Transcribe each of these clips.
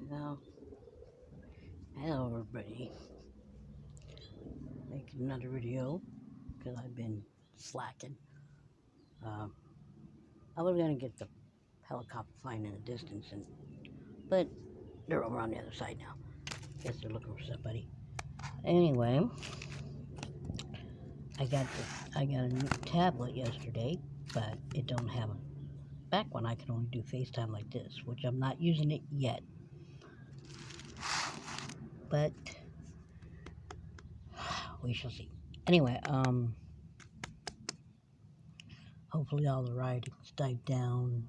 Well, hello everybody. Making another video because I've been slacking. Uh, I was gonna get the helicopter flying in the distance, but they're over on the other side now. Guess they're looking for somebody. Anyway, I got a new tablet yesterday, but it don't have a back one. I can only do FaceTime like this, which I'm not using it yet. But we shall see. Anyway, hopefully all the rioting's died down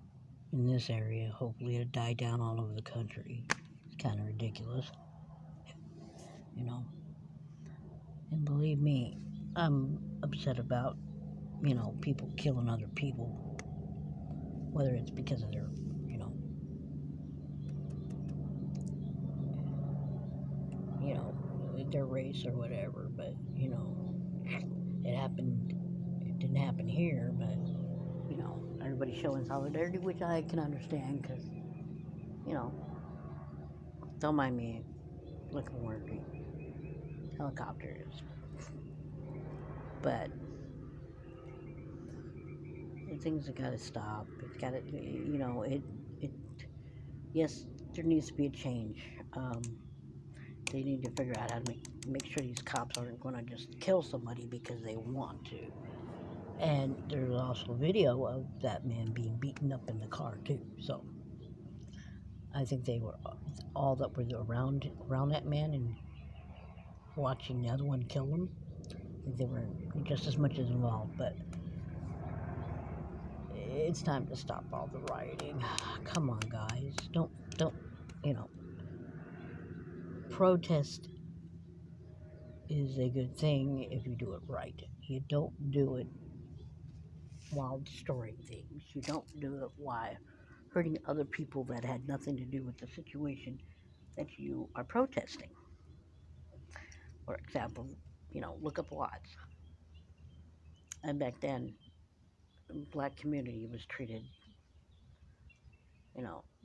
in this area. Hopefully it'll die down all over the country. It's kind of ridiculous, you know. And believe me, I'm upset about, people killing other people, whether it's because of their, you know, you know, their race or whatever. But it happened. It didn't happen here, but everybody's showing solidarity, which I can understand because, you know, don't mind me looking where the helicopter is. But things have got to stop. It's got to, it. Yes, there needs to be a change. They need to figure out how to make sure these cops aren't going to just kill somebody because they want to. And there's also a video of that man being beaten up in the car too. So I think they were all that were around that man and watching the other one kill him. I think they were just as much as involved, but it's time to stop all the rioting. Come on, guys. Don't, you know, protest is a good thing if you do it right. You don't do it while destroying things. You don't do it while hurting other people that had nothing to do with the situation that you are protesting. For example, look up Watts. And back then, the black community was treated,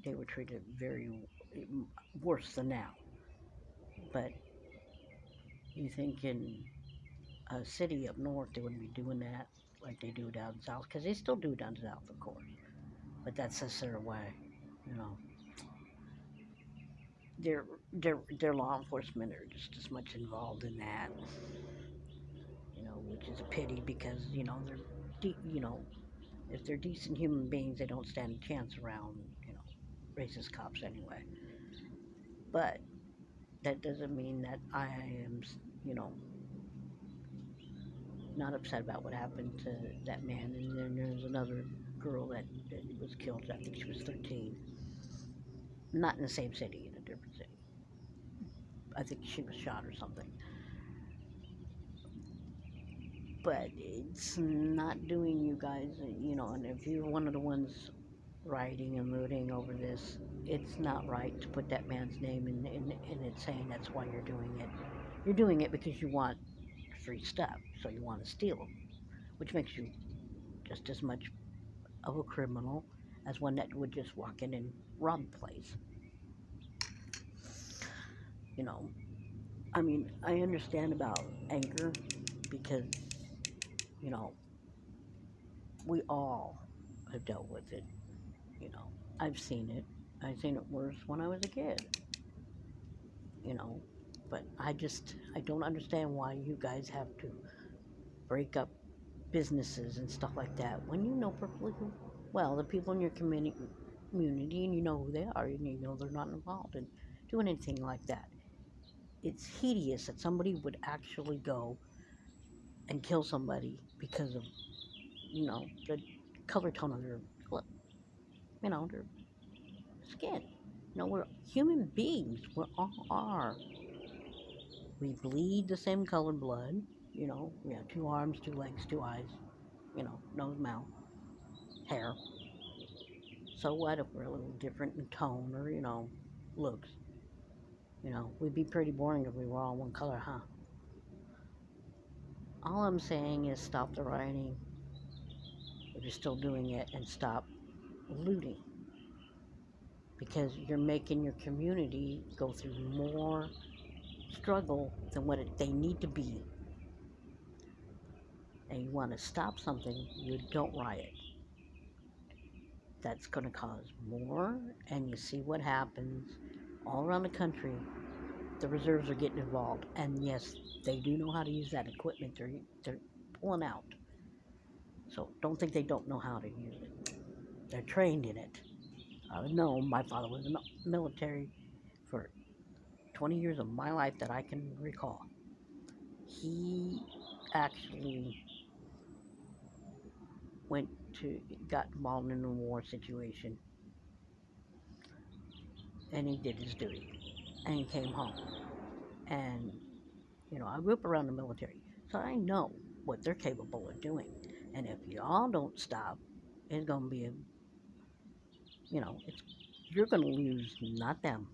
they were treated very worse than now. But you think in a city up north they wouldn't be doing that like they do down south? Because they still do down south, of course. But that's just their way, you know. Their law enforcement are just as much involved in that, which is a pity because if they're decent human beings, they don't stand a chance around racist cops anyway. But that doesn't mean that I am you know not upset about what happened to that man. And then there's another girl that was killed. I think she was 13. Not in the same city, in a different city. I think she was shot or something. But it's not doing you guys, and if you're one of the ones rioting and looting over this, it's not right to put that man's name in it saying that's why you're doing it. You're doing it because you want free stuff, so you want to steal them, which makes you just as much of a criminal as one that would just walk in and rob the place. You know, I mean, I understand about anger because, you know, we all have dealt with it. You know, I've seen it. I've seen it worse when I was a kid, you know, but I don't understand why you guys have to break up businesses and stuff like that when you know perfectly well the people in your community and you know who they are and you know they're not involved in doing anything like that. It's hideous that somebody would actually go and kill somebody because of the color tone of their their skin. We're human beings. We all are. We bleed the same colored blood. We have two arms, two legs, two eyes. Nose, mouth, hair. So what if we're a little different in tone or looks? We'd be pretty boring if we were all one color, huh? All I'm saying is stop the rioting if you're still doing it and stop looting. because you're making your community go through more struggle than what they need to be. And you want to stop something, you don't riot. That's going to cause more, and you see what happens all around the country. The reserves are getting involved, and yes, they do know how to use that equipment they're pulling out. So don't think they don't know how to use it. They're trained in it. I know my father was in the military for 20 years of my life that I can recall. He actually went to got involved in a war situation, and he did his duty, and he came home. And I grew up around the military, so I know what they're capable of doing. And if y'all don't stop, it's gonna be it's you're gonna lose, not them.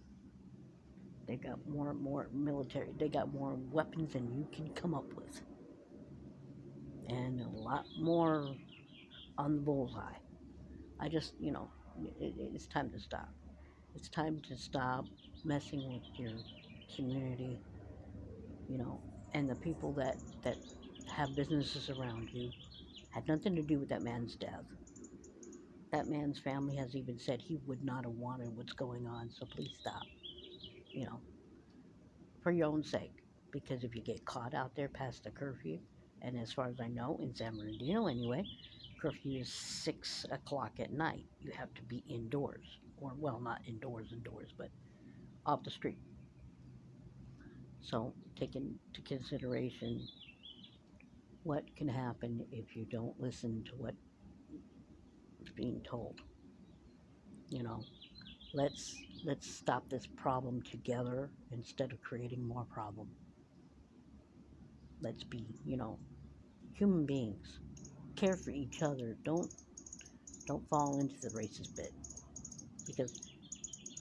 They got more military. They got more weapons than you can come up with, and a lot more on the bullseye. I just, it's time to stop. It's time to stop messing with your community, you know, and the people that have businesses around you had nothing to do with that man's death. That man's family has even said he would not have wanted what's going on, so please stop, you know, for your own sake. Because if you get caught out there past the curfew, and as far as I know, in San Bernardino anyway, curfew is 6 o'clock at night. You have to be indoors, or well, not indoors, but off the street. So take into consideration what can happen if you don't listen to what's being told. You know, let's let's stop this problem together instead of creating more problem. Let's be, human beings. Care for each other. Don't fall into the racist bit, because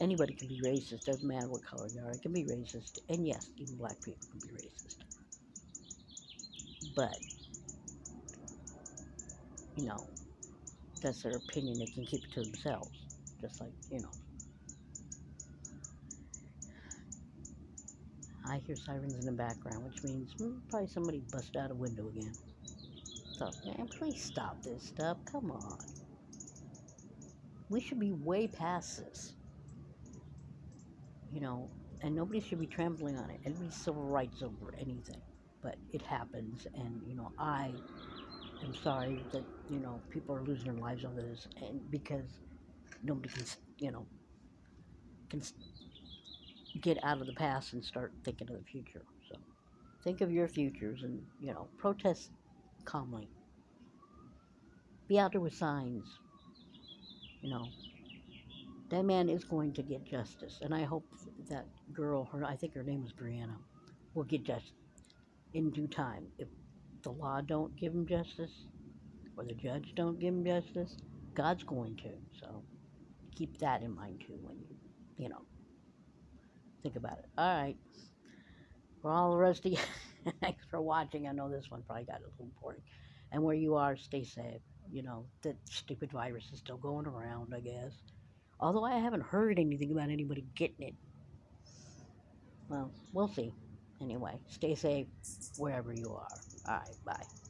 anybody can be racist. Doesn't matter what color they are. It can be racist, and yes, even black people can be racist. But you know, that's their opinion. They can keep it to themselves. Just like I hear sirens in the background, which means probably somebody busted out a window again. So, man, please stop this stuff. Come on. We should be way past this, you know, and nobody should be trampling on it. Anybody's civil rights over anything. But it happens, and, I am sorry that, people are losing their lives over this, and because nobody can, can get out of the past and start thinking of the future. So, think of your futures and, protest calmly. Be out there with signs, you know, that man is going to get justice, and I hope that girl, I think her name was Brianna, will get justice in due time. If the law don't give him justice, or the judge don't give him justice, God's going to. So keep that in mind too when you think about it. All right, for all the rest of you, thanks for watching. I know this one probably got a little boring, and where you are, stay safe. That stupid virus is still going around, I guess. Although I haven't heard anything about anybody getting it. Well, we'll see. Anyway, stay safe wherever you are. All right, bye.